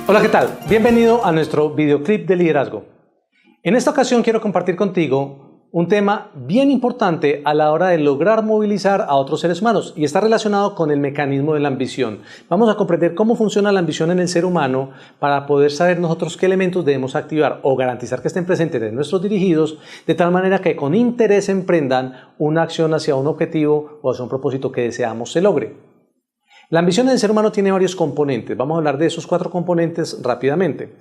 Hola, ¿qué tal? Bienvenido a nuestro videoclip de liderazgo. En esta ocasión quiero compartir contigo un tema bien importante a la hora de lograr movilizar a otros seres humanos y está relacionado con el mecanismo de la ambición. Vamos a comprender cómo funciona la ambición en el ser humano para poder saber nosotros qué elementos debemos activar o garantizar que estén presentes en nuestros dirigidos, de tal manera que con interés emprendan una acción hacia un objetivo o hacia un propósito que deseamos se logre. La ambición del ser humano tiene varios componentes. Vamos a hablar de esos 4 componentes rápidamente.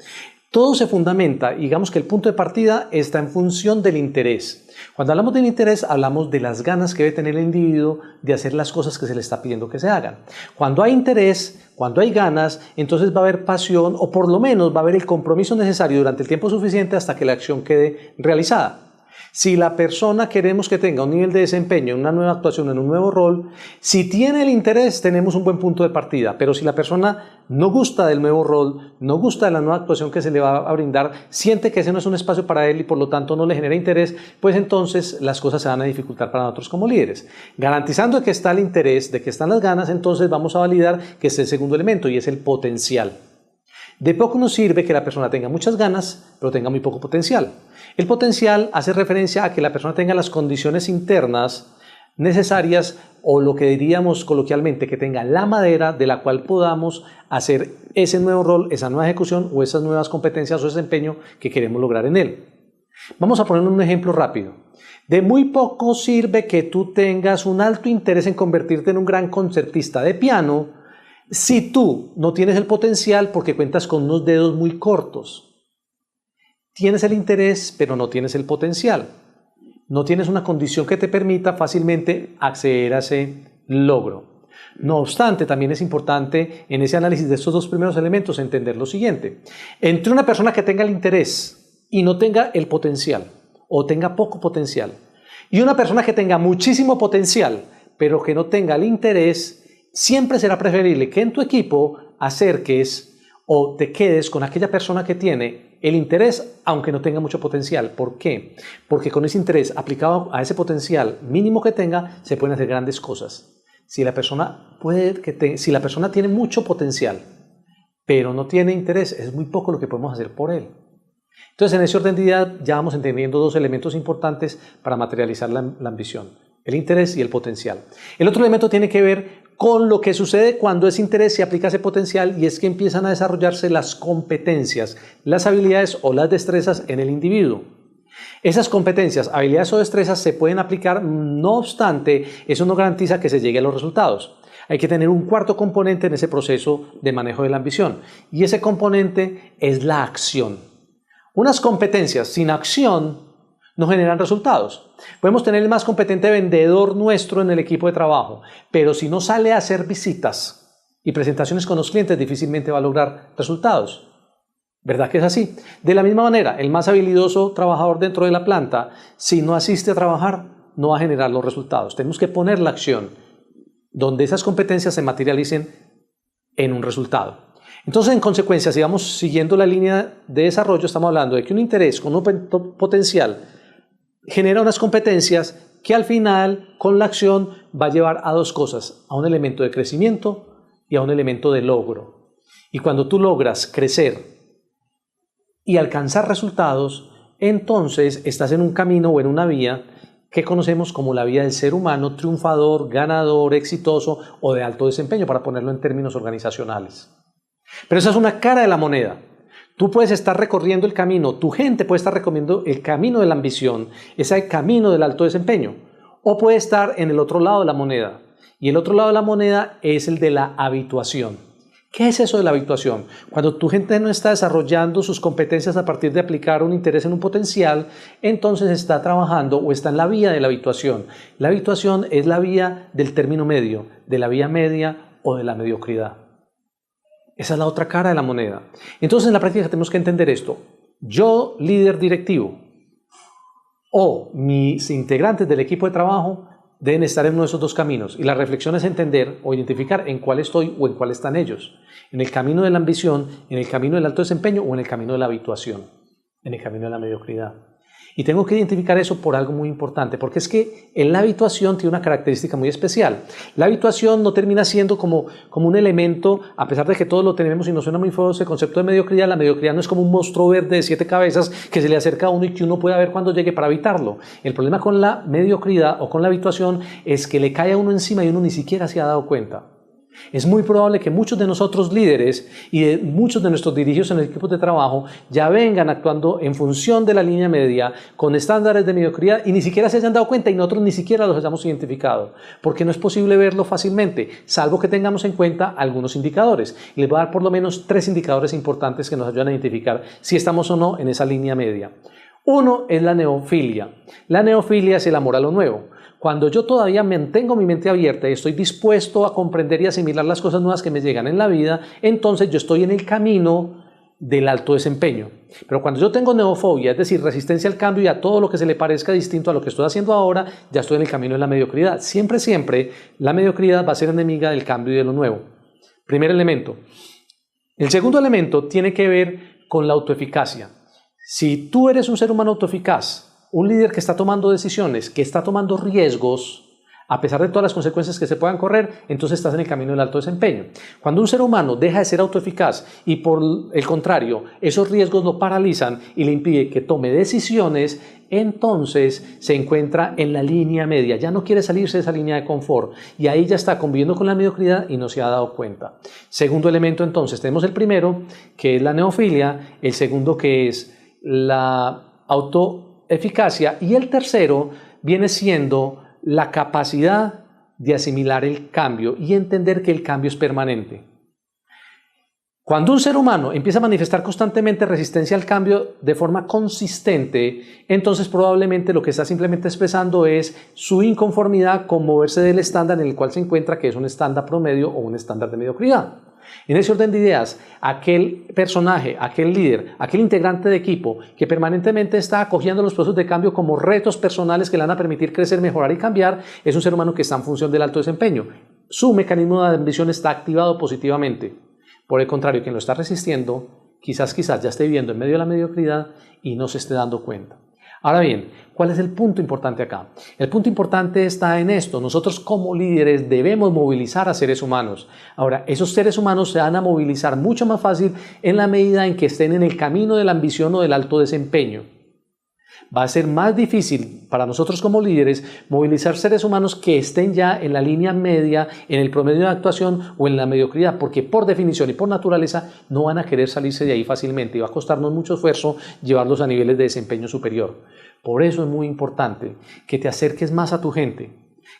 Todo se fundamenta, digamos que el punto de partida está en función del interés. Cuando hablamos del interés, hablamos de las ganas que debe tener el individuo de hacer las cosas que se le está pidiendo que se hagan. Cuando hay interés, cuando hay ganas, entonces va a haber pasión o por lo menos va a haber el compromiso necesario durante el tiempo suficiente hasta que la acción quede realizada. Si la persona queremos que tenga un nivel de desempeño en una nueva actuación, en un nuevo rol, si tiene el interés, tenemos un buen punto de partida. Pero si la persona no gusta del nuevo rol, no gusta de la nueva actuación que se le va a brindar, siente que ese no es un espacio para él y por lo tanto no le genera interés, pues entonces las cosas se van a dificultar para nosotros como líderes. Garantizando que está el interés, de que están las ganas, entonces vamos a validar que es el segundo elemento y es el potencial. De poco nos sirve que la persona tenga muchas ganas, pero tenga muy poco potencial. El potencial hace referencia a que la persona tenga las condiciones internas necesarias o lo que diríamos coloquialmente, que tenga la madera de la cual podamos hacer ese nuevo rol, esa nueva ejecución o esas nuevas competencias o desempeño que queremos lograr en él. Vamos a poner un ejemplo rápido. De muy poco sirve que tú tengas un alto interés en convertirte en un gran concertista de piano si tú no tienes el potencial porque cuentas con unos dedos muy cortos. Tienes el interés, pero no tienes el potencial. No tienes una condición que te permita fácilmente acceder a ese logro. No obstante, también es importante en ese análisis de estos 2 primeros elementos entender lo siguiente. Entre una persona que tenga el interés y no tenga el potencial, o tenga poco potencial, y una persona que tenga muchísimo potencial, pero que no tenga el interés, siempre será preferible que en tu equipo acerques o te quedes con aquella persona que tiene el interés, aunque no tenga mucho potencial. ¿Por qué? Porque con ese interés aplicado a ese potencial mínimo que tenga, se pueden hacer grandes cosas. Si la persona tiene mucho potencial, pero no tiene interés, es muy poco lo que podemos hacer por él. Entonces, en ese orden de ideas ya vamos entendiendo 2 elementos importantes para materializar la ambición: el interés y el potencial. El otro elemento tiene que ver con lo que sucede cuando ese interés se aplica a ese potencial y es que empiezan a desarrollarse las competencias, las habilidades o las destrezas en el individuo. Esas competencias, habilidades o destrezas se pueden aplicar, no obstante, eso no garantiza que se llegue a los resultados. Hay que tener un 4º componente en ese proceso de manejo de la ambición y ese componente es la acción. Unas competencias sin acción no generan resultados. Podemos tener el más competente vendedor nuestro en el equipo de trabajo, pero si no sale a hacer visitas y presentaciones con los clientes, difícilmente va a lograr resultados. ¿Verdad que es así? De la misma manera, el más habilidoso trabajador dentro de la planta, si no asiste a trabajar, no va a generar los resultados. Tenemos que poner la acción donde esas competencias se materialicen en un resultado. Entonces, en consecuencia, si vamos siguiendo la línea de desarrollo, estamos hablando de que un interés con un potencial genera unas competencias que al final, con la acción, va a llevar a 2 cosas: a un elemento de crecimiento y a un elemento de logro. Y cuando tú logras crecer y alcanzar resultados, entonces estás en un camino o en una vía que conocemos como la vía del ser humano triunfador, ganador, exitoso o de alto desempeño, para ponerlo en términos organizacionales. Pero esa es una cara de la moneda. Tú puedes estar recorriendo el camino, tu gente puede estar recorriendo el camino de la ambición, ese camino del alto desempeño, o puede estar en el otro lado de la moneda. Y el otro lado de la moneda es el de la habituación. ¿Qué es eso de la habituación? Cuando tu gente no está desarrollando sus competencias a partir de aplicar un interés en un potencial, entonces está trabajando o está en la vía de la habituación. La habituación es la vía del término medio, de la vía media o de la mediocridad. Esa es la otra cara de la moneda. Entonces, en la práctica tenemos que entender esto. Yo, líder directivo, o mis integrantes del equipo de trabajo deben estar en uno de esos 2 caminos. Y la reflexión es entender o identificar en cuál estoy o en cuál están ellos. En el camino de la ambición, en el camino del alto desempeño o en el camino de la habituación, en el camino de la mediocridad. Y tengo que identificar eso por algo muy importante, porque es que en la habituación tiene una característica muy especial. La habituación no termina siendo como un elemento, a pesar de que todos lo tenemos y nos suena muy feo ese concepto de mediocridad. La mediocridad no es como un monstruo verde de 7 cabezas que se le acerca a uno y que uno pueda ver cuando llegue para evitarlo. El problema con la mediocridad o con la habituación es que le cae a uno encima y uno ni siquiera se ha dado cuenta. Es muy probable que muchos de nosotros líderes y de muchos de nuestros dirigidos en el equipo de trabajo ya vengan actuando en función de la línea media con estándares de mediocridad y ni siquiera se hayan dado cuenta y nosotros ni siquiera los hayamos identificado, porque no es posible verlo fácilmente, salvo que tengamos en cuenta algunos indicadores. Y les voy a dar por lo menos 3 indicadores importantes que nos ayudan a identificar si estamos o no en esa línea media. Uno es la neofilia. La neofilia es el amor a lo nuevo. Cuando yo todavía mantengo mi mente abierta y estoy dispuesto a comprender y asimilar las cosas nuevas que me llegan en la vida, entonces yo estoy en el camino del alto desempeño. Pero cuando yo tengo neofobia, es decir, resistencia al cambio y a todo lo que se le parezca distinto a lo que estoy haciendo ahora, ya estoy en el camino de la mediocridad. Siempre, siempre, la mediocridad va a ser enemiga del cambio y de lo nuevo. Primer elemento. El segundo elemento tiene que ver con la autoeficacia. Si tú eres un ser humano autoeficaz, un líder que está tomando decisiones, que está tomando riesgos, a pesar de todas las consecuencias que se puedan correr, entonces estás en el camino del alto desempeño. Cuando un ser humano deja de ser autoeficaz y por el contrario, esos riesgos lo paralizan y le impide que tome decisiones, entonces se encuentra en la línea media, ya no quiere salirse de esa línea de confort y ahí ya está conviviendo con la mediocridad y no se ha dado cuenta. Segundo elemento entonces, tenemos el primero que es la neofilia, el segundo que es la autoeficacia y el tercero viene siendo la capacidad de asimilar el cambio y entender que el cambio es permanente. Cuando un ser humano empieza a manifestar constantemente resistencia al cambio de forma consistente, entonces probablemente lo que está simplemente expresando es su inconformidad con moverse del estándar en el cual se encuentra, que es un estándar promedio o un estándar de mediocridad. En ese orden de ideas, aquel personaje, aquel líder, aquel integrante de equipo que permanentemente está acogiendo los procesos de cambio como retos personales que le van a permitir crecer, mejorar y cambiar, es un ser humano que está en función del alto desempeño. Su mecanismo de ambición está activado positivamente. Por el contrario, quien lo está resistiendo, quizás ya esté viviendo en medio de la mediocridad y no se esté dando cuenta. Ahora bien, ¿cuál es el punto importante acá? El punto importante está en esto. Nosotros como líderes debemos movilizar a seres humanos. Ahora, esos seres humanos se van a movilizar mucho más fácil en la medida en que estén en el camino de la ambición o del alto desempeño. Va a ser más difícil para nosotros como líderes movilizar seres humanos que estén ya en la línea media, en el promedio de actuación o en la mediocridad, porque por definición y por naturaleza no van a querer salirse de ahí fácilmente y va a costarnos mucho esfuerzo llevarlos a niveles de desempeño superior. Por eso es muy importante que te acerques más a tu gente,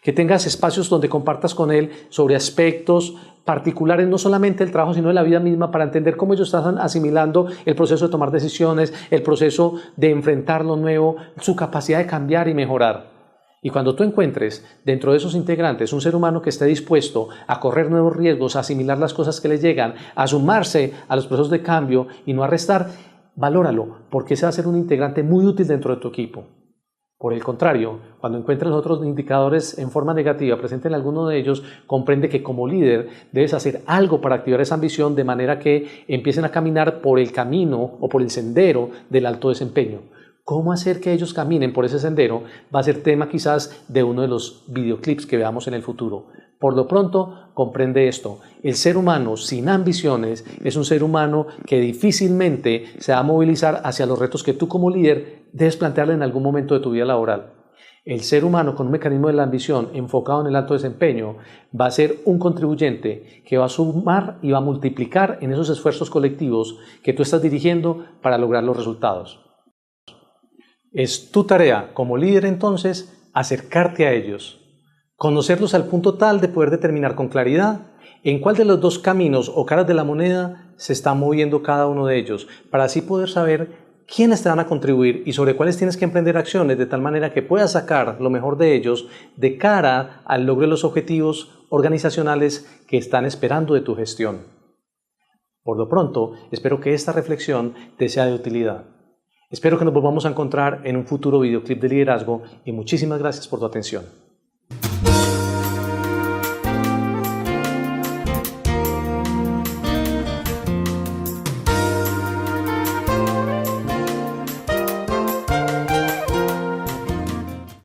que tengas espacios donde compartas con él sobre aspectos particulares, no solamente del trabajo, sino de la vida misma, para entender cómo ellos están asimilando el proceso de tomar decisiones, el proceso de enfrentar lo nuevo, su capacidad de cambiar y mejorar. Y cuando tú encuentres dentro de esos integrantes un ser humano que esté dispuesto a correr nuevos riesgos, a asimilar las cosas que le llegan, a sumarse a los procesos de cambio y no a restar, valóralo, porque ese va a ser un integrante muy útil dentro de tu equipo. Por el contrario, cuando encuentres otros indicadores en forma negativa, presente en alguno de ellos, comprende que como líder debes hacer algo para activar esa ambición de manera que empiecen a caminar por el camino o por el sendero del alto desempeño. ¿Cómo hacer que ellos caminen por ese sendero? Va a ser tema quizás de uno de los videoclips que veamos en el futuro. Por lo pronto, comprende esto. El ser humano sin ambiciones es un ser humano que difícilmente se va a movilizar hacia los retos que tú como líder debes plantearle en algún momento de tu vida laboral. El ser humano con un mecanismo de la ambición enfocado en el alto desempeño va a ser un contribuyente que va a sumar y va a multiplicar en esos esfuerzos colectivos que tú estás dirigiendo para lograr los resultados. Es tu tarea como líder entonces acercarte a ellos, conocerlos al punto tal de poder determinar con claridad en cuál de los dos caminos o caras de la moneda se está moviendo cada uno de ellos, para así poder saber quiénes te van a contribuir y sobre cuáles tienes que emprender acciones de tal manera que puedas sacar lo mejor de ellos de cara al logro de los objetivos organizacionales que están esperando de tu gestión. Por lo pronto, espero que esta reflexión te sea de utilidad. Espero que nos volvamos a encontrar en un futuro videoclip de liderazgo y muchísimas gracias por tu atención.